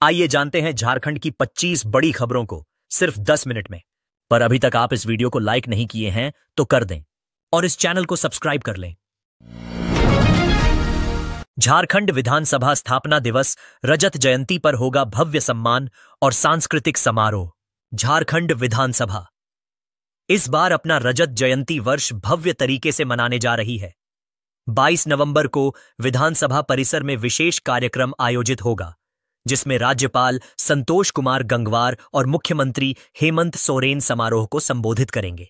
आइए जानते हैं झारखंड की 25 बड़ी खबरों को सिर्फ 10 मिनट में। पर अभी तक आप इस वीडियो को लाइक नहीं किए हैं तो कर दें और इस चैनल को सब्सक्राइब कर लें। झारखंड विधानसभा स्थापना दिवस रजत जयंती पर होगा भव्य सम्मान और सांस्कृतिक समारोह। झारखंड विधानसभा इस बार अपना रजत जयंती वर्ष भव्य तरीके से मनाने जा रही है। 22 नवंबर को विधानसभा परिसर में विशेष कार्यक्रम आयोजित होगा, जिसमें राज्यपाल संतोष कुमार गंगवार और मुख्यमंत्री हेमंत सोरेन समारोह को संबोधित करेंगे।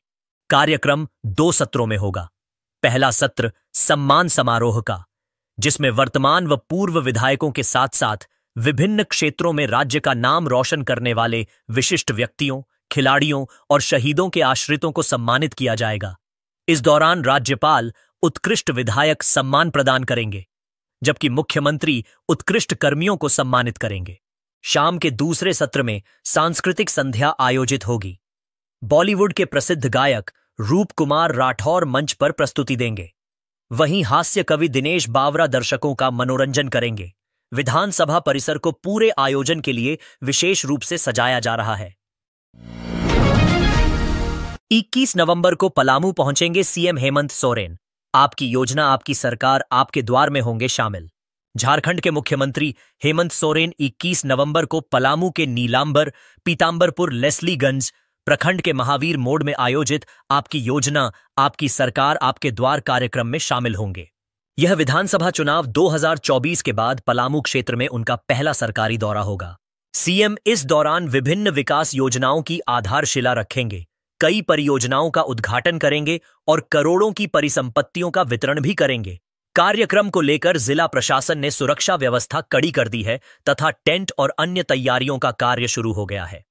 कार्यक्रम 2 सत्रों में होगा। पहला सत्र सम्मान समारोह का, जिसमें वर्तमान व पूर्व विधायकों के साथ साथ विभिन्न क्षेत्रों में राज्य का नाम रोशन करने वाले विशिष्ट व्यक्तियों, खिलाड़ियों और शहीदों के आश्रितों को सम्मानित किया जाएगा। इस दौरान राज्यपाल उत्कृष्ट विधायक सम्मान प्रदान करेंगे, जबकि मुख्यमंत्री उत्कृष्ट कर्मियों को सम्मानित करेंगे। शाम के दूसरे सत्र में सांस्कृतिक संध्या आयोजित होगी। बॉलीवुड के प्रसिद्ध गायक रूप कुमार राठौर मंच पर प्रस्तुति देंगे। वहीं हास्य कवि दिनेश बावरा दर्शकों का मनोरंजन करेंगे। विधानसभा परिसर को पूरे आयोजन के लिए विशेष रूप से सजाया जा रहा है। 21 नवंबर को पलामू पहुंचेंगे सीएम हेमंत सोरेन। आपकी योजना आपकी सरकार आपके द्वार में होंगे शामिल। झारखंड के मुख्यमंत्री हेमंत सोरेन 21 नवंबर को पलामू के नीलांबर, पीतांबरपुर, लेस्लीगंज प्रखंड के महावीर मोड़ में आयोजित आपकी योजना आपकी सरकार आपके द्वार कार्यक्रम में शामिल होंगे। यह विधानसभा चुनाव 2024 के बाद पलामू क्षेत्र में उनका पहला सरकारी दौरा होगा। सीएम इस दौरान विभिन्न विकास योजनाओं की आधारशिला रखेंगे, कई परियोजनाओं का उद्घाटन करेंगे और करोड़ों की परिसंपत्तियों का वितरण भी करेंगे। कार्यक्रम को लेकर जिला प्रशासन ने सुरक्षा व्यवस्था कड़ी कर दी है तथा टेंट और अन्य तैयारियों का कार्य शुरू हो गया है।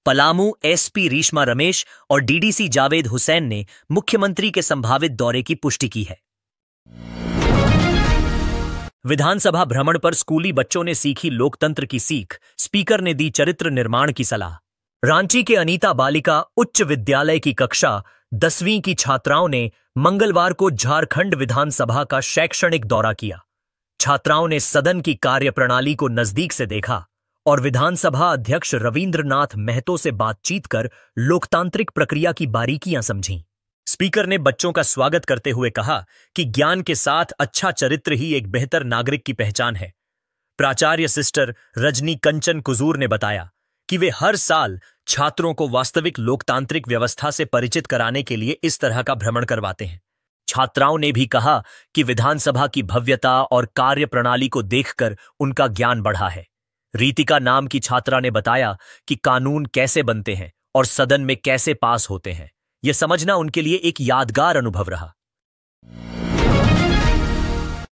पलामू एसपी रीश्मा रमेश और डीडीसी जावेद हुसैन ने मुख्यमंत्री के संभावित दौरे की पुष्टि की है। विधानसभा भ्रमण पर स्कूली बच्चों ने सीखी लोकतंत्र की सीख, स्पीकर ने दी चरित्र निर्माण की सलाह। रांची के अनीता बालिका उच्च विद्यालय की कक्षा 10वीं की छात्राओं ने मंगलवार को झारखंड विधानसभा का शैक्षणिक दौरा किया। छात्राओं ने सदन की कार्यप्रणाली को नजदीक से देखा और विधानसभा अध्यक्ष रविंद्रनाथ महतो से बातचीत कर लोकतांत्रिक प्रक्रिया की बारीकियां समझीं। स्पीकर ने बच्चों का स्वागत करते हुए कहा कि ज्ञान के साथ अच्छा चरित्र ही एक बेहतर नागरिक की पहचान है। प्राचार्य सिस्टर रजनी कंचन कुजूर ने बताया कि वे हर साल छात्रों को वास्तविक लोकतांत्रिक व्यवस्था से परिचित कराने के लिए इस तरह का भ्रमण करवाते हैं। छात्राओं ने भी कहा कि विधानसभा की भव्यता और कार्यप्रणाली को देखकर उनका ज्ञान बढ़ा है। रीतिका नाम की छात्रा ने बताया कि कानून कैसे बनते हैं और सदन में कैसे पास होते हैं, यह समझना उनके लिए एक यादगार अनुभव रहा।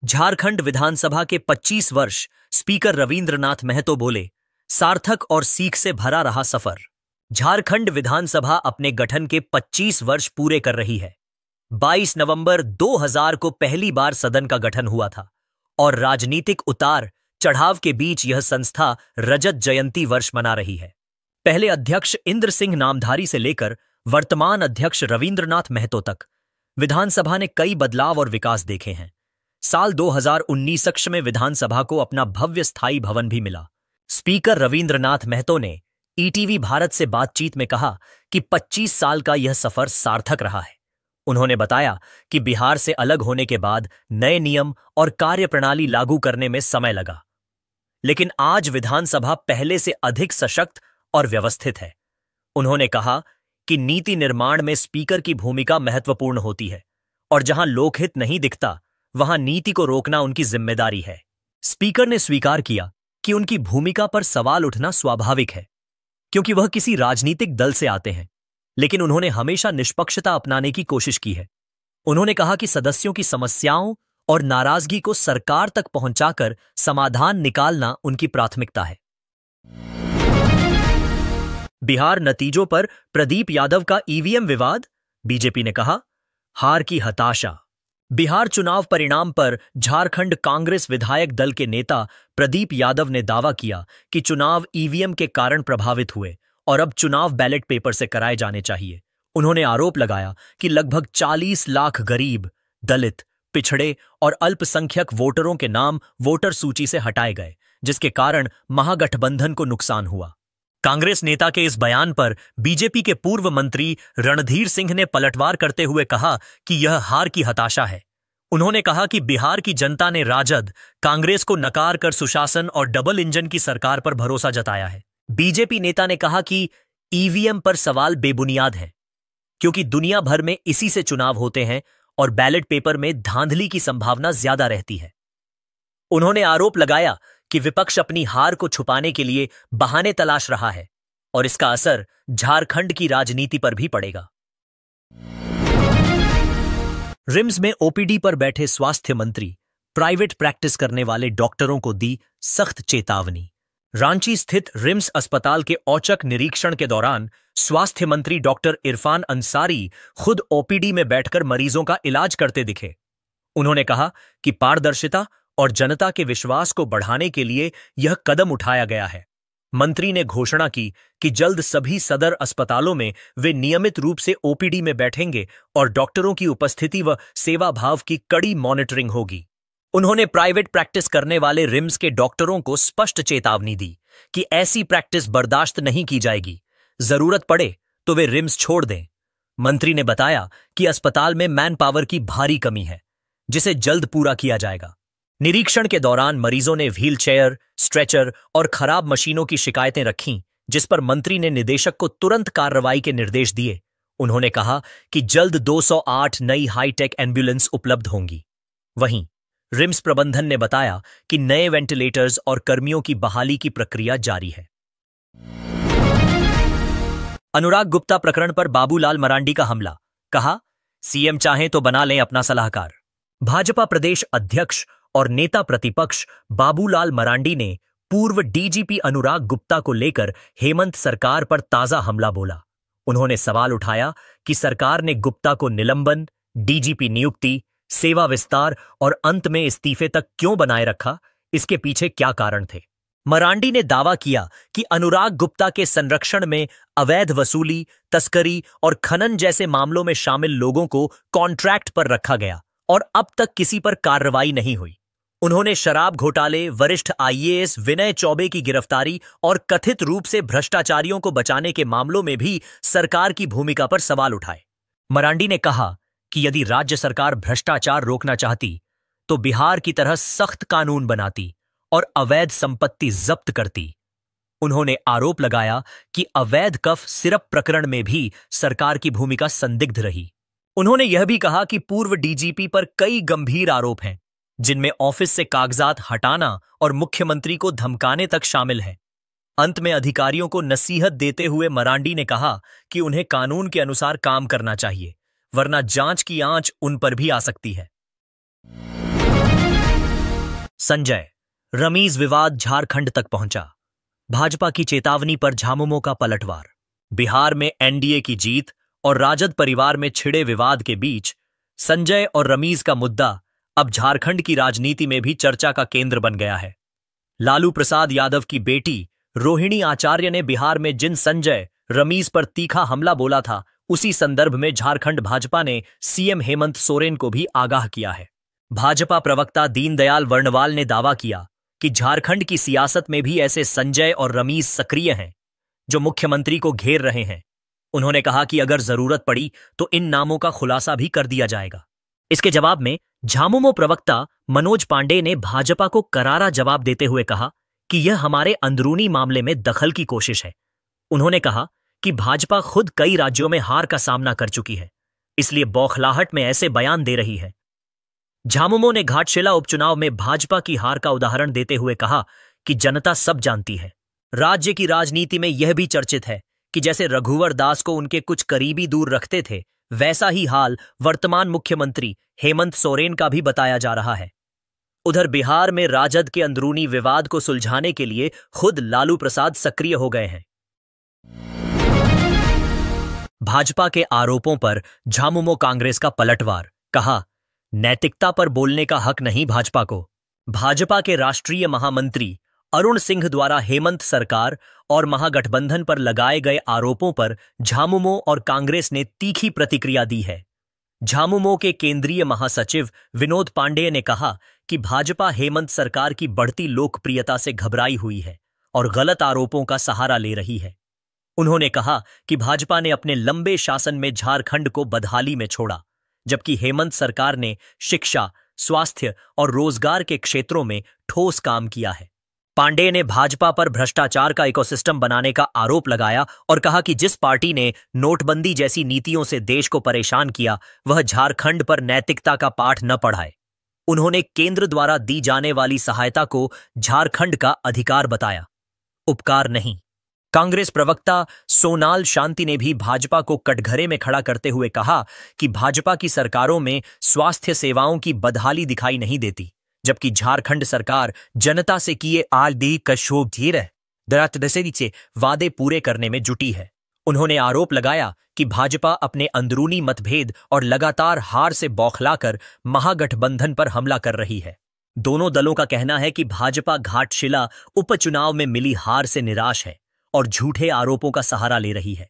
झारखंड विधानसभा के 25 वर्ष स्पीकर रविंद्रनाथ महतो बोले, सार्थक और सीख से भरा रहा सफर। झारखंड विधानसभा अपने गठन के 25 वर्ष पूरे कर रही है। 22 नवंबर 2000 को पहली बार सदन का गठन हुआ था और राजनीतिक उतार चढ़ाव के बीच यह संस्था रजत जयंती वर्ष मना रही है। पहले अध्यक्ष इंद्र सिंह नामधारी से लेकर वर्तमान अध्यक्ष रविंद्रनाथ महतो तक विधानसभा ने कई बदलाव और विकास देखे हैं। साल 2019 में विधानसभा को अपना भव्य स्थायी भवन भी मिला। स्पीकर रविंद्रनाथ महतो ने ईटीवी भारत से बातचीत में कहा कि 25 साल का यह सफर सार्थक रहा है। उन्होंने बताया कि बिहार से अलग होने के बाद नए नियम और कार्यप्रणाली लागू करने में समय लगा, लेकिन आज विधानसभा पहले से अधिक सशक्त और व्यवस्थित है। उन्होंने कहा कि नीति निर्माण में स्पीकर की भूमिका महत्वपूर्ण होती है और जहां लोकहित नहीं दिखता वहां नीति को रोकना उनकी जिम्मेदारी है। स्पीकर ने स्वीकार किया कि उनकी भूमिका पर सवाल उठना स्वाभाविक है, क्योंकि वह किसी राजनीतिक दल से आते हैं, लेकिन उन्होंने हमेशा निष्पक्षता अपनाने की कोशिश की है। उन्होंने कहा कि सदस्यों की समस्याओं और नाराजगी को सरकार तक पहुंचाकर समाधान निकालना उनकी प्राथमिकता है। बिहार नतीजों पर प्रदीप यादव का ईवीएम विवाद, बीजेपी ने कहा, हार की हताशा। बिहार चुनाव परिणाम पर झारखंड कांग्रेस विधायक दल के नेता प्रदीप यादव ने दावा किया कि चुनाव ईवीएम के कारण प्रभावित हुए और अब चुनाव बैलेट पेपर से कराए जाने चाहिए। उन्होंने आरोप लगाया कि लगभग 40 लाख गरीब, दलित, पिछड़े और अल्पसंख्यक वोटरों के नाम वोटर सूची से हटाए गए, जिसके कारण महागठबंधन को नुकसान हुआ। कांग्रेस नेता के इस बयान पर बीजेपी के पूर्व मंत्री रणधीर सिंह ने पलटवार करते हुए कहा कि यह हार की हताशा है। उन्होंने कहा कि बिहार की जनता ने राजद, कांग्रेस को नकार कर सुशासन और डबल इंजन की सरकार पर भरोसा जताया है। बीजेपी नेता ने कहा कि ईवीएम पर सवाल बेबुनियाद है, क्योंकि दुनिया भर में इसी से चुनाव होते हैं और बैलेट पेपर में धांधली की संभावना ज्यादा रहती है। उन्होंने आरोप लगाया कि विपक्ष अपनी हार को छुपाने के लिए बहाने तलाश रहा है और इसका असर झारखंड की राजनीति पर भी पड़ेगा। रिम्स में ओपीडी पर बैठे स्वास्थ्य मंत्री प्राइवेट प्रैक्टिस करने वाले डॉक्टरों को दी सख्त चेतावनी। रांची स्थित रिम्स अस्पताल के औचक निरीक्षण के दौरान स्वास्थ्य मंत्री डॉक्टर इरफान अंसारी खुद ओपीडी में बैठकर मरीजों का इलाज करते दिखे। उन्होंने कहा कि पारदर्शिता और जनता के विश्वास को बढ़ाने के लिए यह कदम उठाया गया है। मंत्री ने घोषणा की कि जल्द सभी सदर अस्पतालों में वे नियमित रूप से ओपीडी में बैठेंगे और डॉक्टरों की उपस्थिति व सेवा भाव की कड़ी मॉनिटरिंग होगी। उन्होंने प्राइवेट प्रैक्टिस करने वाले रिम्स के डॉक्टरों को स्पष्ट चेतावनी दी कि ऐसी प्रैक्टिस बर्दाश्त नहीं की जाएगी। जरूरत पड़े तो वे रिम्स छोड़ दें। मंत्री ने बताया कि अस्पताल में मैन पावर की भारी कमी है, जिसे जल्द पूरा किया जाएगा। निरीक्षण के दौरान मरीजों ने व्हील चेयर, स्ट्रेचर और खराब मशीनों की शिकायतें रखीं, जिस पर मंत्री ने निदेशक को तुरंत कार्रवाई के निर्देश दिए। उन्होंने कहा कि जल्द 208 नई हाईटेक एम्बुलेंस उपलब्ध होंगी। वहीं रिम्स प्रबंधन ने बताया कि नए वेंटिलेटर्स और कर्मियों की बहाली की प्रक्रिया जारी है। अनुराग गुप्ता प्रकरण पर बाबूलाल मरांडी का हमला, कहा सीएम चाहें तो बना लें अपना सलाहकार। भाजपा प्रदेश अध्यक्ष और नेता प्रतिपक्ष बाबूलाल मरांडी ने पूर्व डीजीपी अनुराग गुप्ता को लेकर हेमंत सरकार पर ताजा हमला बोला। उन्होंने सवाल उठाया कि सरकार ने गुप्ता को निलंबन, डीजीपी नियुक्ति, सेवा विस्तार और अंत में इस्तीफे तक क्यों बनाए रखा, इसके पीछे क्या कारण थे। मरांडी ने दावा किया कि अनुराग गुप्ता के संरक्षण में अवैध वसूली, तस्करी और खनन जैसे मामलों में शामिल लोगों को कॉन्ट्रैक्ट पर रखा गया और अब तक किसी पर कार्रवाई नहीं हुई। उन्होंने शराब घोटाले, वरिष्ठ आईएएस विनय चौबे की गिरफ्तारी और कथित रूप से भ्रष्टाचारियों को बचाने के मामलों में भी सरकार की भूमिका पर सवाल उठाए। मरांडी ने कहा कि यदि राज्य सरकार भ्रष्टाचार रोकना चाहती तो बिहार की तरह सख्त कानून बनाती और अवैध संपत्ति जब्त करती। उन्होंने आरोप लगाया कि अवैध कफ सिरप प्रकरण में भी सरकार की भूमिका संदिग्ध रही। उन्होंने यह भी कहा कि पूर्व डीजीपी पर कई गंभीर आरोप हैं, जिनमें ऑफिस से कागजात हटाना और मुख्यमंत्री को धमकाने तक शामिल है। अंत में अधिकारियों को नसीहत देते हुए मरांडी ने कहा कि उन्हें कानून के अनुसार काम करना चाहिए, वरना जांच की आंच उन पर भी आ सकती है। संजय रमीज विवाद झारखंड तक पहुंचा, भाजपा की चेतावनी पर झामुमो का पलटवार। बिहार में एनडीए की जीत और राजद परिवार में छिड़े विवाद के बीच संजय और रमीज का मुद्दा अब झारखंड की राजनीति में भी चर्चा का केंद्र बन गया है। लालू प्रसाद यादव की बेटी रोहिणी आचार्य ने बिहार में जिन संजय रमीज पर तीखा हमला बोला था, उसी संदर्भ में झारखंड भाजपा ने सीएम हेमंत सोरेन को भी आगाह किया है। भाजपा प्रवक्ता दीनदयाल वर्णवाल ने दावा किया कि झारखंड की सियासत में भी ऐसे संजय और रमीज सक्रिय हैं जो मुख्यमंत्री को घेर रहे हैं। उन्होंने कहा कि अगर जरूरत पड़ी तो इन नामों का खुलासा भी कर दिया जाएगा। इसके जवाब में झामुमो प्रवक्ता मनोज पांडे ने भाजपा को करारा जवाब देते हुए कहा कि यह हमारे अंदरूनी मामले में दखल की कोशिश है। उन्होंने कहा कि भाजपा खुद कई राज्यों में हार का सामना कर चुकी है, इसलिए बौखलाहट में ऐसे बयान दे रही है। झामुमो ने घाटशिला उपचुनाव में भाजपा की हार का उदाहरण देते हुए कहा कि जनता सब जानती है। राज्य की राजनीति में यह भी चर्चित है कि जैसे रघुवर दास को उनके कुछ करीबी दूर रखते थे, वैसा ही हाल वर्तमान मुख्यमंत्री हेमंत सोरेन का भी बताया जा रहा है। उधर बिहार में राजद के अंदरूनी विवाद को सुलझाने के लिए खुद लालू प्रसाद सक्रिय हो गए हैं। भाजपा के आरोपों पर झामुमो कांग्रेस का पलटवार, कहा नैतिकता पर बोलने का हक नहीं भाजपा को। भाजपा के राष्ट्रीय महामंत्री अरुण सिंह द्वारा हेमंत सरकार और महागठबंधन पर लगाए गए आरोपों पर झामुमो और कांग्रेस ने तीखी प्रतिक्रिया दी है। झामुमो के केंद्रीय महासचिव विनोद पांडेय ने कहा कि भाजपा हेमंत सरकार की बढ़ती लोकप्रियता से घबराई हुई है और गलत आरोपों का सहारा ले रही है। उन्होंने कहा कि भाजपा ने अपने लंबे शासन में झारखंड को बदहाली में छोड़ा, जबकि हेमंत सरकार ने शिक्षा, स्वास्थ्य और रोजगार के क्षेत्रों में ठोस काम किया है। पांडेय ने भाजपा पर भ्रष्टाचार का इकोसिस्टम बनाने का आरोप लगाया और कहा कि जिस पार्टी ने नोटबंदी जैसी नीतियों से देश को परेशान किया, वह झारखंड पर नैतिकता का पाठ न पढ़ाए। उन्होंने केंद्र द्वारा दी जाने वाली सहायता को झारखंड का अधिकार बताया, उपकार नहीं। कांग्रेस प्रवक्ता सोनाल शांति ने भी भाजपा को कटघरे में खड़ा करते हुए कहा कि भाजपा की सरकारों में स्वास्थ्य सेवाओं की बदहाली दिखाई नहीं देती, जबकि झारखंड सरकार जनता से किए आलदी कशोभ धीरे दरातदसेरी से वादे पूरे करने में जुटी है। उन्होंने आरोप लगाया कि भाजपा अपने अंदरूनी मतभेद और लगातार हार से बौखलाकर महागठबंधन पर हमला कर रही है। दोनों दलों का कहना है कि भाजपा घाटशिला उपचुनाव में मिली हार से निराश है और झूठे आरोपों का सहारा ले रही है।